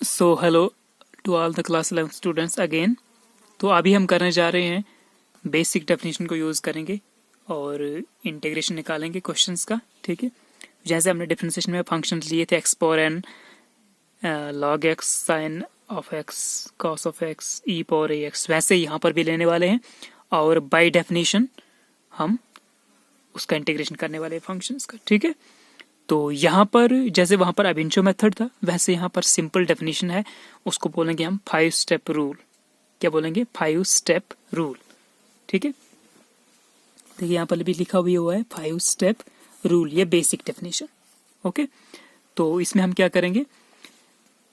So hello to all the class 11 students again. तो अभी हम करने जा रहे हैं बेसिक डेफिनेशन को यूज़ करेंगे और इंटीग्रेशन निकालेंगे क्वेश्चंस का। ठीक है, जैसे हमने डिफरेंशिएशन में फंक्शंस लिए थे X power N, log X, sine of X, cos of X, E power A X, वैसे यहाँ पर भी लेने वाले हैं और बाय डेफिनेशन हम उसका इंटीग्रेशन करने वाले हैं फंक्शंस का। ठीक है, तो यहाँ पर जैसे वहाँ पर अबिंचो मेथड था वैसे यहाँ पर सिंपल डेफिनेशन है, उसको बोलेंगे हम 5 स्टेप रूल। क्या बोलेंगे? 5 स्टेप रूल। ठीक है, देखिए यहाँ पर भी लिखा हुआ है 5 स्टेप रूल, ये बेसिक डेफिनेशन। ओके, तो इसमें हम क्या करेंगे,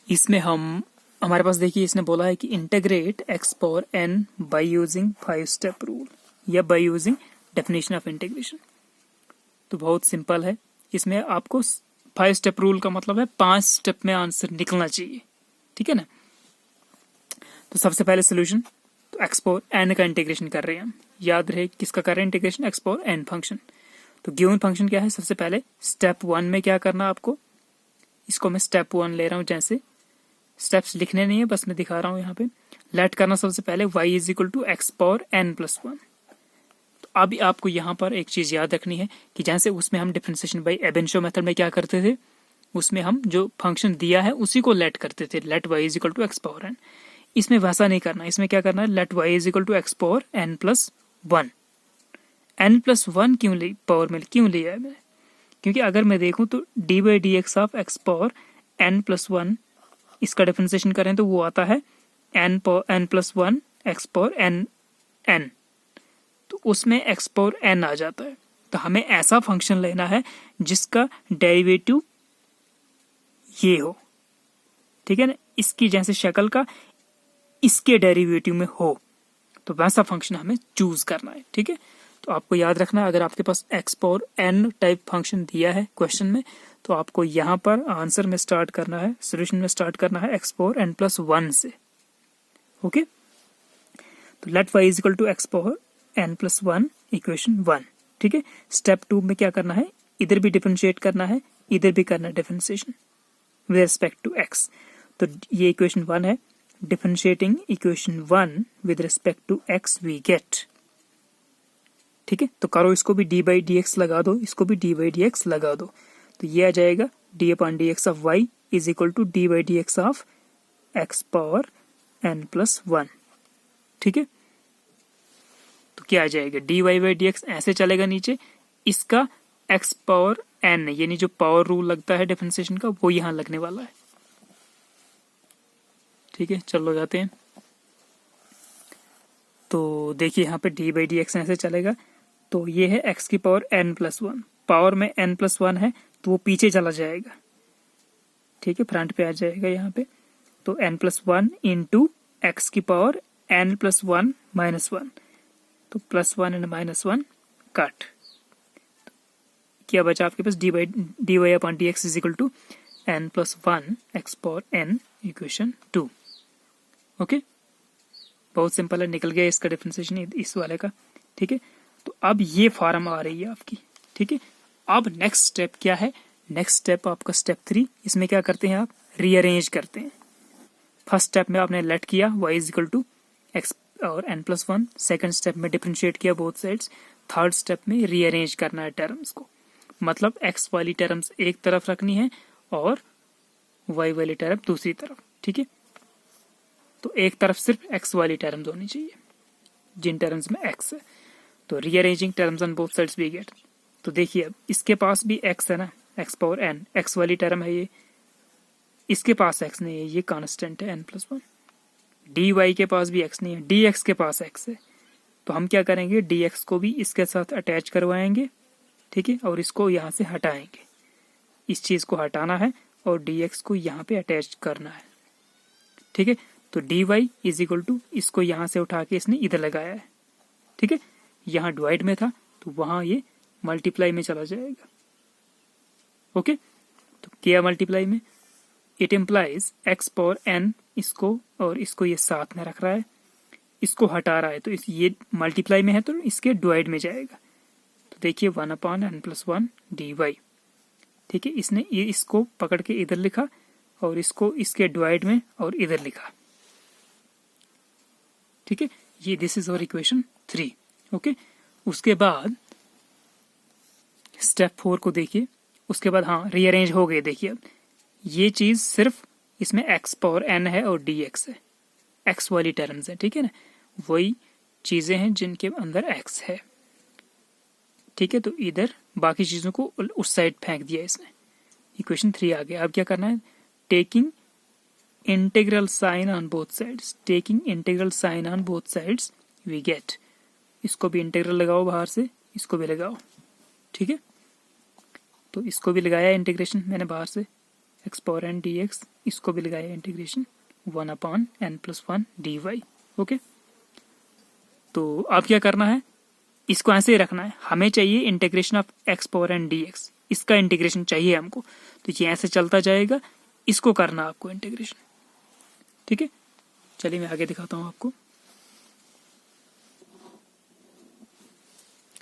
इसमें हमारे पास देखिए इसने बोला है कि integrate x power n by using 5 step rule या by using definition of integration. तो बहुत सिंपल है, इसमें आपको 5 स्टेप रूल का मतलब है 5 स्टेप में आंसर निकलना चाहिए। ठीक है ना। तो सबसे पहले सोल्यूशन, तो एक्स पावर एन का इंटीग्रेशन कर रहे हैं हम। याद रहे किसका कर रहे हैं integration? X power N function. तो गिवन फंक्शन क्या है? सबसे पहले स्टेप 1 में क्या करना आपको, इसको मैं स्टेप 1 ले रहा हूं, जैसे स्टेप्स लिखने नहीं है बस मैं दिखा रहा हूं यहाँ पे। लेट करना सबसे पहले y is equal to X power N plus 1। अभी आपको यहाँ पर एक चीज याद रखनी है कि जैसे उसमें हम डिफरेंशिएशन बाय एबेंशो मेथड में क्या करते थे, उसमें हम जो फंक्शन दिया है उसी को लेट करते थे, let y is equal to X power N. इसमें वैसा नहीं करना, इसमें क्या करना है, let y is equal to X power N plus 1। N plus 1 power में क्यों लिया है मैंने? क्योंकि अगर मैं देखूं तो D by D X of X power N plus 1, इसका डिफरेंशिएशन करें तो वो आता है N plus 1 x power N N, तो उसमें एक्स पावर एन आ जाता है। तो हमें ऐसा फंक्शन लेना है जिसका डेरिवेटिव ये हो। ठीक है ना, इसकी जैसे शक्ल का इसके डेरिवेटिव में हो, तो वैसा फंक्शन हमें चूज करना है। ठीक है, तो आपको याद रखना है अगर आपके पास x power n type function दिया है क्वेश्चन में, तो आपको यहाँ पर आंसर में स्टार्ट करना है, सोल्यूशन में स्टार्ट करना है एक्स पावर एन प्लस 1 से। ओके, तो let y is equal to X power N plus 1 equation 1। ठीक है, स्टेप 2 में क्या करना है, इधर भी डिफरेंशिएट करना है, इधर भी करना है differentiation with respect to x। तो ये इक्वेशन 1 है, differentiating equation 1 with respect to x we get. ठीक है, तो करो इसको भी डी बाई डी एक्स लगा दो, इसको भी डी बाई डी एक्स लगा दो, तो ये आ जाएगा D upon D X of y is equal to D by D X of X power N plus 1। ठीक है, तो क्या आ जाएगा, D Y by D X ऐसे चलेगा नीचे, इसका एक्स पावर एन यानी जो पावर रूल लगता है डिफरेंशिएशन का वो यहां लगने वाला है। ठीक है, चलो जाते हैं। तो देखिए यहाँ पे डी बाई डी एक्स ऐसे चलेगा, तो ये है एक्स की पावर एन प्लस 1, पावर में एन प्लस 1 है तो वो पीछे चला जाएगा। ठीक है, फ्रंट पे आ जाएगा यहाँ पे, तो एन प्लस 1 इंटू एक्स की पावर एन प्लस 1 माइनस 1, तो प्लस 1 एंड माइनस 1 कट। क्या बचा आपके पास, d y upon D x is equal to n plus 1 x power n equation 2। Okay, बहुत सिंपल है, निकल गया इसका डिफरेंशिएशन इस वाले का। ठीक है, तो अब ये फॉर्म आ रही है आपकी। ठीक है, अब नेक्स्ट स्टेप क्या है, नेक्स्ट स्टेप आपका स्टेप 3। इसमें क्या करते हैं आप, रीअरेंज करते हैं। फर्स्ट स्टेप में आपने लेट किया y is equal to x और n प्लस 1, सेकेंड स्टेप में डिफरेंशिएट किया बोथ साइड्स, थर्ड स्टेप में रीअरेंज करना है टर्म्स को, मतलब x वाली टर्म्स एक तरफ रखनी है और y वाली टर्म दूसरी तरफ। ठीक है, तो एक तरफ सिर्फ x वाली टर्म्स होनी चाहिए जिन टर्म्स में x है, तो rearranging terms on both sides we get. तो देखिए अब इसके पास भी x है ना, x पावर n, x वाली टर्म है ये, इसके पास x नहीं है, ये कांस्टेंट है n प्लस 1। dy के पास भी x नहीं है, dx के पास x है, तो हम क्या करेंगे, dx को भी इसके साथ अटैच करवाएंगे। ठीक है, और इसको यहाँ से हटाएंगे, इस चीज को हटाना है और dx को यहाँ पे अटैच करना है। ठीक है, तो dy इज इक्वल टू, इसको यहाँ से उठा के इसने इधर लगाया है। ठीक है, यहाँ डिवाइड में था तो वहां ये मल्टीप्लाई में चला जाएगा। ओके, तो क्या मल्टीप्लाई में, it implies x power n, इसको और इसको ये साथ में रख रहा है, इसको हटा रहा है, तो ये मल्टीप्लाई में है तो इसके डिवाइड में जाएगा। तो देखिए 1 अपॉन एन प्लस 1 dy। ठीक है, इसने ये इसको पकड़ के इधर लिखा और इसको इसके डिवाइड में और इधर लिखा, ठीक है। ये this is our equation 3, okay. उसके बाद स्टेप 4 को देखिए। उसके बाद हाँ रीअरेंज हो गए। देखिए अब ये चीज सिर्फ इसमें x पावर n है और dx है, x वाली टर्म्स है, ठीक है ना। वही चीजें हैं जिनके अंदर x है, ठीक है। तो इधर बाकी चीजों को उस साइड फेंक दिया इसने। इक्वेशन 3 आ गया। अब क्या करना है, taking integral sign on both sides, taking integral sign on both sides we get, इसको भी इंटीग्रल लगाओ बाहर से, इसको भी लगाओ, ठीक है। तो इसको भी लगाया इंटीग्रेशन मैंने बाहर से, x पावर n dx, इसको भी लगाया इंटीग्रेशन 1/n+1 dy, ओके। तो अब क्या करना है, इसको ऐसे ही रखना है। हमें चाहिए integration of x power n dx, इसका इंटीग्रेशन चाहिए हमको। तो ये ऐसे चलता जाएगा, इसको करना आपको इंटीग्रेशन, ठीक है। चलिए मैं आगे दिखाता हूं आपको।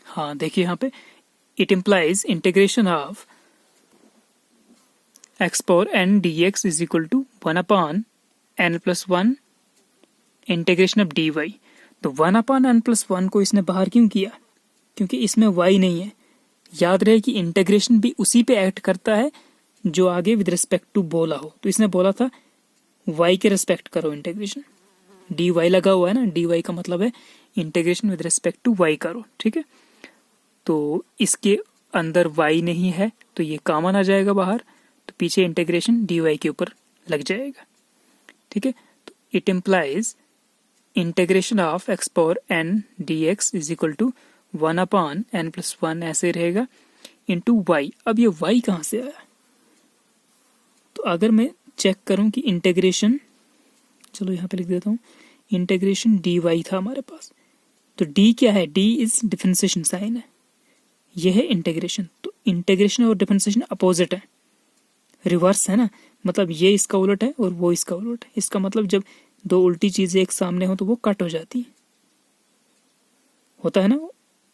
हाँ देखिए यहाँ पे it implies integration of x power n dx is equal to 1/n+1 integration of dy। तो 1/n+1 को इसने बाहर क्यों किया, क्योंकि इसमें y नहीं है। याद रहे कि इंटीग्रेशन भी उसी पे एक्ट करता है जो आगे विद रिस्पेक्ट टू बोला हो। तो इसने बोला था y के रिस्पेक्ट करो इंटीग्रेशन, dy लगा हुआ है ना, dy का मतलब है integration with respect to y करो, ठीक है। तो इसके अंदर y नहीं है तो ये कॉमन आ जाएगा बाहर, तो पीछे इंटीग्रेशन dy के ऊपर लग जाएगा, ठीक है। तो it implies integration of x power n dx is equal to 1/n+1 ऐसे रहेगा इंटू y। अब ये y कहाँ से आया, तो अगर मैं चेक करूं कि इंटीग्रेशन, चलो यहाँ पे लिख देता हूँ, इंटीग्रेशन dy था हमारे पास। तो d क्या है, d इज डिफरेंशिएशन साइन है, यह है इंटीग्रेशन। तो इंटीग्रेशन और डिफरेंशिएशन अपोजिट है, रिवर्स है ना, मतलब ये इसका उलट है और वो इसका उलट है। इसका मतलब जब दो उल्टी चीजें एक सामने हो तो वो कट हो जाती है, होता है ना,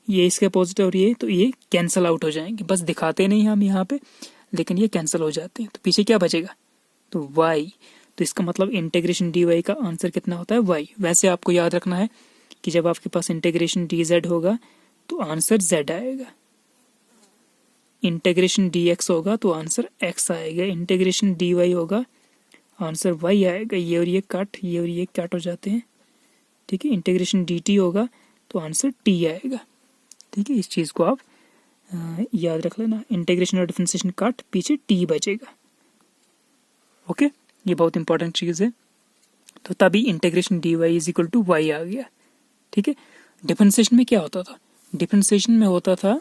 ये इसके अपोजिट है और ये, तो ये कैंसल आउट हो जाएंगे। बस दिखाते नहीं हम यहाँ पे, लेकिन ये कैंसिल हो जाते हैं। तो पीछे क्या बचेगा, तो y। तो इसका मतलब इंटीग्रेशन dy का आंसर कितना होता है, y। वैसे आपको याद रखना है कि जब आपके पास इंटीग्रेशन dz होगा तो आंसर z आएगा, इंटीग्रेशन dx होगा तो आंसर x आएगा, इंटीग्रेशन dy होगा आंसर y आएगा। ये और ये कट हो जाते हैं, ठीक है। इंटीग्रेशन dt होगा तो आंसर t आएगा, ठीक है। इस चीज को आप याद रख लेना, इंटीग्रेशन और डिफरेंशिएशन कट, पीछे t बचेगा, ओके। ये बहुत इंपॉर्टेंट चीज है। तो तभी integration dy is equal to y आ गया, ठीक है। डिफरेंशिएशन में क्या होता था, डिफरेंशिएशन में होता था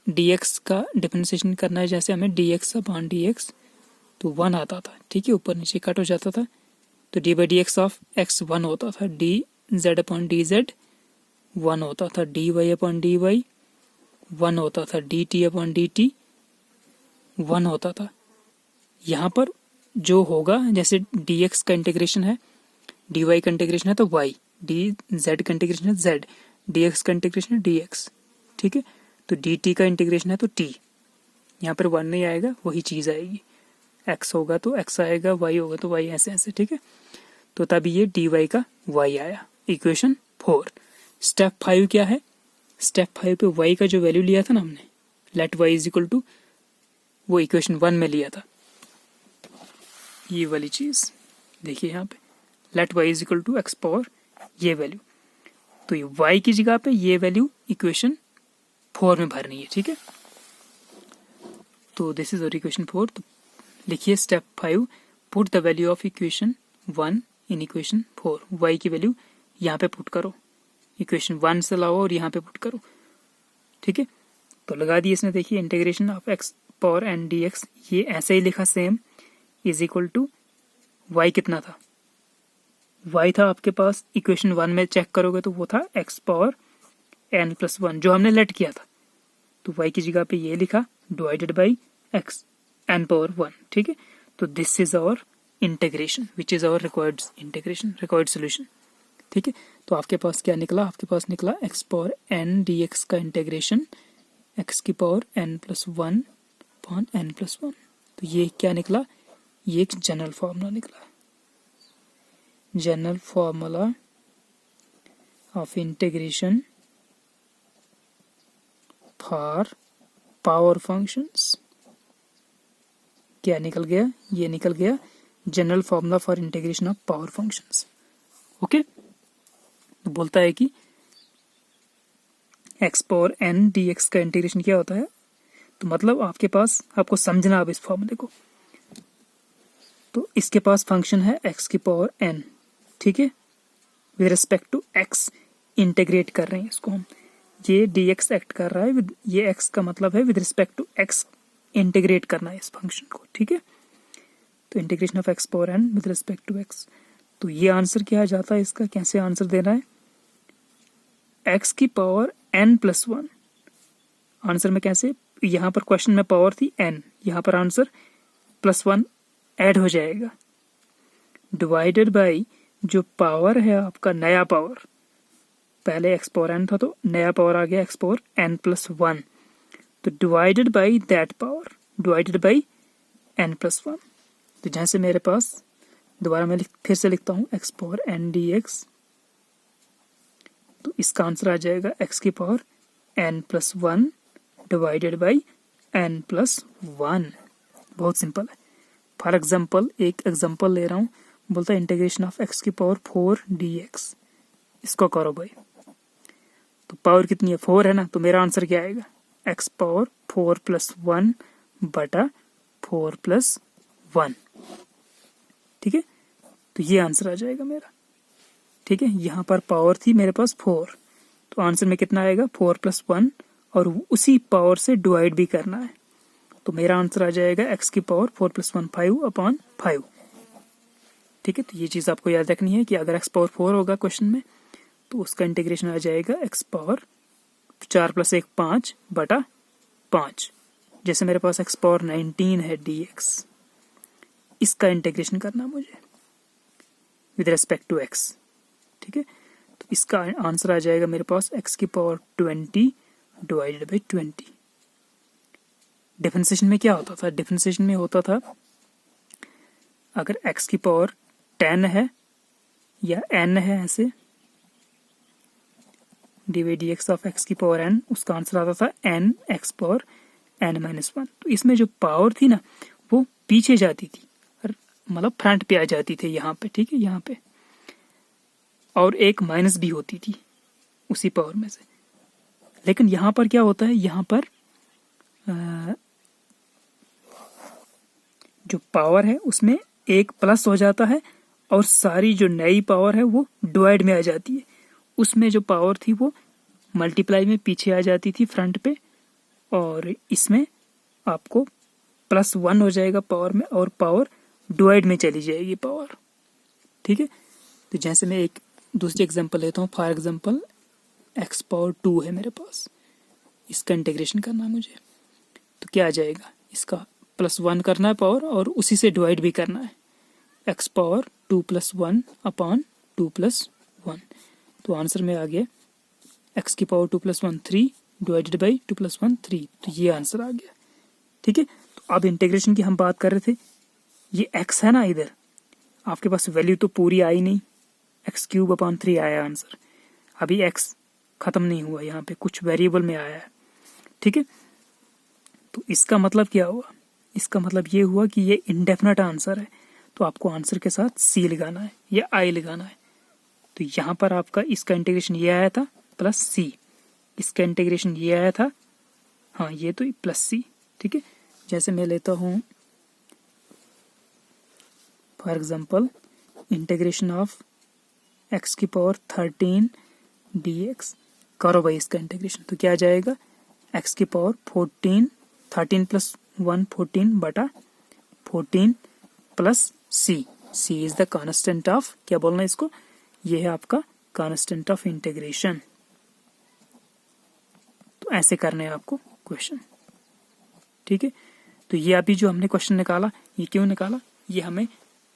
dx का डिफरेंशिएशन करना है, जैसे हमें dx/dx तो 1 आता था, ठीक है, ऊपर नीचे कट हो जाता था। तो d/dx ऑफ x 1 होता था, dz/dz 1 होता था, dy/dy 1 होता था, dt/dt 1 होता था। यहाँ पर जो होगा, जैसे dx का इंटीग्रेशन है, dy का इंटीग्रेशन है तो y, dz का इंटीग्रेशन है z, dx का इंटीग्रेशन है dx, ठीक है। तो dt का इंटीग्रेशन है तो t, यहाँ पर 1 नहीं आएगा, वही चीज आएगी, x होगा तो x आएगा, y होगा तो y, ऐसे ऐसे, ठीक है। तो तभी ये dy का y आया, इक्वेशन 4। स्टेप 5 क्या है, स्टेप 5 पे y का जो वैल्यू लिया था ना हमने, let y is equal to, वो इक्वेशन 1 में लिया था, ये वाली चीज देखिए यहाँ पे, let y is equal to x power ये वैल्यू। तो ये y की जगह पे ये वैल्यू इक्वेशन 4 में भरनी है, ठीक है। तो दिस इज और इक्वेशन 4। तो लिखिए step 5, put the value of equation 1 in equation 4। y की वैल्यू यहाँ पे पुट करो, इक्वेशन 1 से लाओ और यहाँ पे पुट करो, ठीक है। तो लगा दी इसने, देखिए integration of x power n dx, ये ऐसे ही लिखा same, is equal to y कितना था, y था आपके पास इक्वेशन 1 में चेक करोगे तो वो था x पावर n+1 जो हमने लेट किया था। तो y की जगह पे ये लिखा डिवाइडेड बाई x n/1, ठीक है। तो this is our integration which is our required integration, required solution, ठीक है। तो आपके पास क्या निकला, आपके पास निकला x पावर n dx का इंटीग्रेशन x की पावर n+1/n+1। तो ये क्या निकला, ये एक जनरल फार्मूला निकला, general formula of integration for power functions. क्या निकल गया? ये निकल गया general formula for integration of power functions. Okay, तो बोलता है कि x पावर n dx का इंटीग्रेशन क्या होता है। तो मतलब आपके पास, आपको समझना अब इस फॉर्मूले को, तो इसके पास फंक्शन है x की पावर n, ठीक है, with respect to x integrate कर रहे हैं इसको हम, ये dx एक्ट कर रहा है, ये x का मतलब है with respect to x integrate करना है इस फंक्शन को, ठीक है। तो integration of x power n with respect to x, तो ये आंसर क्या आ जाता है इसका, कैसे आंसर देना है, x की पावर n प्लस 1। आंसर में कैसे, यहाँ पर क्वेश्चन में पावर थी n, यहाँ पर आंसर प्लस 1 ऐड हो जाएगा, डिवाइडेड बाई जो पावर है आपका नया पावर, पहले x पावर n था तो नया पावर आ गया x पावर n प्लस 1, तो divided by that power, divided by n plus 1। तो जैसे मेरे पास, दोबारा मैं फिर से लिखता हूँ x पावर n dx, तो इसका आंसर आ जाएगा x की power n plus 1 divided by n plus 1। बहुत सिंपल है। फॉर एग्जाम्पल, एक एग्जाम्पल ले रहा हूँ, बोलता है इंटीग्रेशन ऑफ x की पावर 4 dx, इसको करो भाई। तो पावर कितनी है, 4 है ना, तो मेरा आंसर क्या आएगा, x पावर 4 प्लस 1 बटा 4 प्लस 1, ठीक है। तो ये आंसर आ जाएगा मेरा, ठीक है। यहाँ पर पावर थी मेरे पास 4, तो आंसर में कितना आएगा, 4 प्लस 1, और उसी पावर से डिवाइड भी करना है, तो मेरा आंसर आ जाएगा x की पावर 4 प्लस 1 5/5, ठीक है। तो ये चीज़ आपको याद रखनी है कि अगर x पावर 4 होगा क्वेश्चन में, तो उसका इंटीग्रेशन आ जाएगा x पावर 4 प्लस 1 5 बटा 5। जैसे मेरे पास x पावर 19 है dx, इसका इंटीग्रेशन करना मुझे विद रिस्पेक्ट टू x, ठीक है। तो इसका आंसर आ जाएगा मेरे पास x की पावर 20 डिवाइडेड बाई 20। डिफरेंशिएशन में क्या होता था, डिफरेंशिएशन में होता था अगर x की पावर 10 है या n है, ऐसे dx ऑफ x की पावर n, उसका आंसर आता था n x power n minus 1। तो इसमें जो पावर थी ना, वो पीछे जाती थी, मतलब फ्रंट पे आ जाती थी यहाँ पे, ठीक है, यहाँ पे, और एक माइनस भी होती थी उसी पावर में से। लेकिन यहाँ पर क्या होता है, यहाँ पर जो पावर है उसमें एक प्लस हो जाता है, और सारी जो नई पावर है वो डिवाइड में आ जाती है। उसमें जो पावर थी वो मल्टीप्लाई में पीछे आ जाती थी फ्रंट पे, और इसमें आपको प्लस 1 हो जाएगा पावर में, और पावर डिवाइड में चली जाएगी पावर, ठीक है। तो जैसे मैं एक दूसरी एग्जांपल लेता हूँ, फॉर एग्जांपल x पावर 2 है मेरे पास, इसका इंटीग्रेशन करना है मुझे, तो क्या आ जाएगा, इसका प्लस 1 करना है पावर, और उसी से डिवाइड भी करना है, x power 2 plus 1 upon 2 plus 1। तो आंसर में आ गया x की power 2 plus 1 3 divided by 2 plus 1 3, तो ये आंसर आ गया, ठीक है। तो अब इंटीग्रेशन की हम बात कर रहे थे, ये x है ना, इधर आपके पास वैल्यू तो पूरी आई नहीं, x क्यूब अपॉन 3 आया आंसर, अभी x खत्म नहीं हुआ, यहाँ पे कुछ वेरिएबल में आया है, ठीक है। तो इसका मतलब क्या हुआ, इसका मतलब ये हुआ कि ये इंडेफिनेट आंसर है, तो आपको आंसर के साथ c लगाना है या i लगाना है। तो यहाँ पर आपका इसका इंटीग्रेशन ये आया था प्लस c, इसका इंटीग्रेशन ये आया था, हाँ ये तो प्लस c, ठीक है। जैसे मैं लेता हूँ for example integration of x की पावर 13 dx, करो भाई इसका इंटीग्रेशन, तो क्या आ जाएगा, x की पावर 14, 13 प्लस 1 14 बटा 14 plus c, c is the constant of, क्या बोलना है इसको, ये है आपका कांस्टेंट ऑफ इंटीग्रेशन। तो ऐसे करने हैं आपको क्वेश्चन, ठीक है। तो ये अभी जो हमने क्वेश्चन निकाला, ये क्यों निकाला, ये हमें,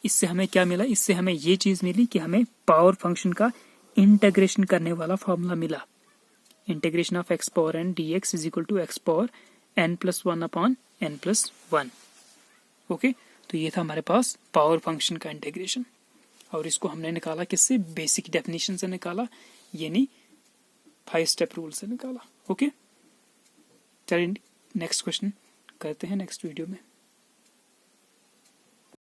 इससे हमें क्या मिला, इससे हमें ये चीज मिली कि हमें पावर फंक्शन का इंटीग्रेशन करने वाला फॉर्मूला मिला, integration of x power n dx is equal to x power n plus 1 upon n plus 1। Okay, तो ये था हमारे पास पावर फंक्शन का इंटीग्रेशन, और इसको हमने निकाला किससे, बेसिक डेफिनेशन से निकाला, यानी 5 स्टेप रूल से निकाला। ओके, चलिए नेक्स्ट क्वेश्चन करते हैं नेक्स्ट वीडियो में।